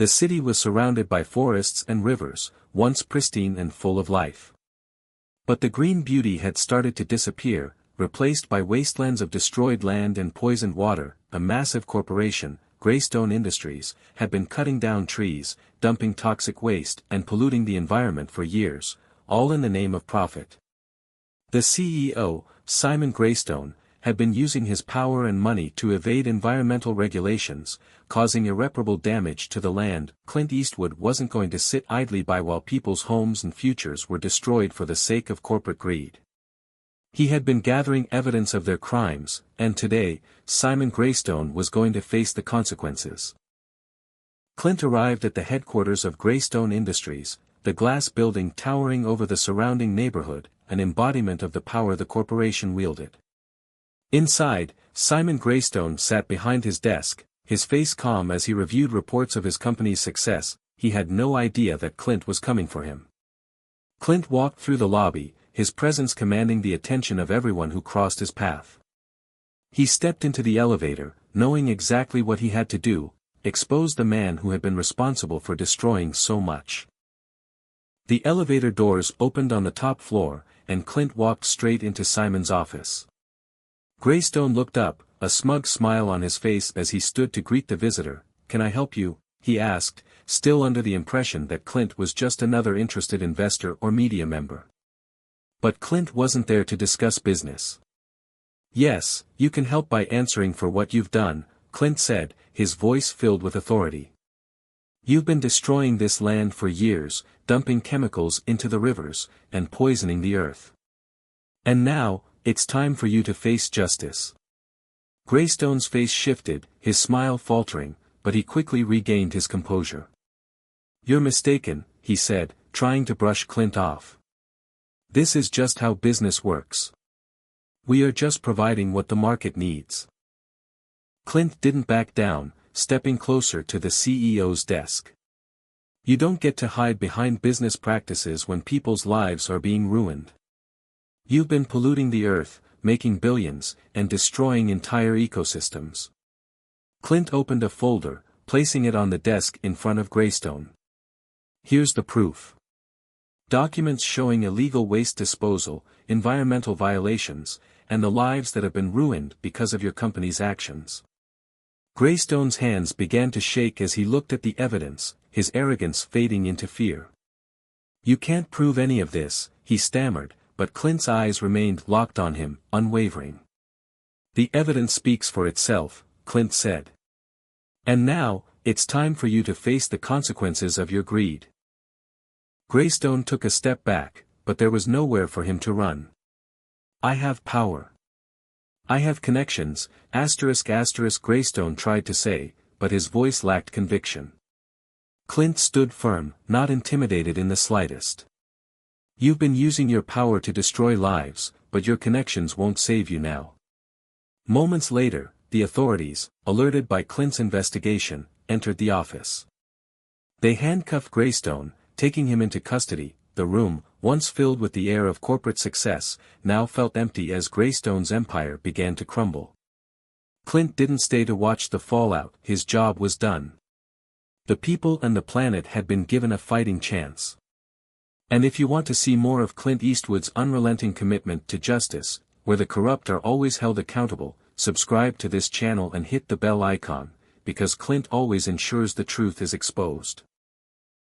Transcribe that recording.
The city was surrounded by forests and rivers, once pristine and full of life. But the green beauty had started to disappear, replaced by wastelands of destroyed land and poisoned water. A massive corporation, Greystone Industries, had been cutting down trees, dumping toxic waste and polluting the environment for years, all in the name of profit. The CEO, Simon Greystone, had been using his power and money to evade environmental regulations, causing irreparable damage to the land. Clint Eastwood wasn't going to sit idly by while people's homes and futures were destroyed for the sake of corporate greed. He had been gathering evidence of their crimes, and today, Simon Greystone was going to face the consequences. Clint arrived at the headquarters of Greystone Industries, the glass building towering over the surrounding neighborhood, an embodiment of the power the corporation wielded. Inside, Simon Greystone sat behind his desk, his face calm as he reviewed reports of his company's success. He had no idea that Clint was coming for him. Clint walked through the lobby, his presence commanding the attention of everyone who crossed his path. He stepped into the elevator, knowing exactly what he had to do: expose the man who had been responsible for destroying so much. The elevator doors opened on the top floor, and Clint walked straight into Simon's office. Greystone looked up, a smug smile on his face as he stood to greet the visitor. "Can I help you?" he asked, still under the impression that Clint was just another interested investor or media member. But Clint wasn't there to discuss business. "Yes, you can help by answering for what you've done," Clint said, his voice filled with authority. "You've been destroying this land for years, dumping chemicals into the rivers, and poisoning the earth. And now, it's time for you to face justice." Greystone's face shifted, his smile faltering, but he quickly regained his composure. "You're mistaken," he said, trying to brush Clint off. "This is just how business works. We are just providing what the market needs." Clint didn't back down, stepping closer to the CEO's desk. "You don't get to hide behind business practices when people's lives are being ruined. You've been polluting the earth, making billions, and destroying entire ecosystems." Clint opened a folder, placing it on the desk in front of Greystone. "Here's the proof. Documents showing illegal waste disposal, environmental violations, and the lives that have been ruined because of your company's actions." Greystone's hands began to shake as he looked at the evidence, his arrogance fading into fear. "You can't prove any of this," he stammered, but Clint's eyes remained locked on him, unwavering. "The evidence speaks for itself," Clint said. "And now, it's time for you to face the consequences of your greed." Greystone took a step back, but there was nowhere for him to run. "I have power. I have connections," Greystone tried to say, but his voice lacked conviction. Clint stood firm, not intimidated in the slightest. "You've been using your power to destroy lives, but your connections won't save you now." Moments later, the authorities, alerted by Clint's investigation, entered the office. They handcuffed Greystone, taking him into custody. The room, once filled with the air of corporate success, now felt empty as Greystone's empire began to crumble. Clint didn't stay to watch the fallout. His job was done. The people and the planet had been given a fighting chance. And if you want to see more of Clint Eastwood's unrelenting commitment to justice, where the corrupt are always held accountable, subscribe to this channel and hit the bell icon, because Clint always ensures the truth is exposed.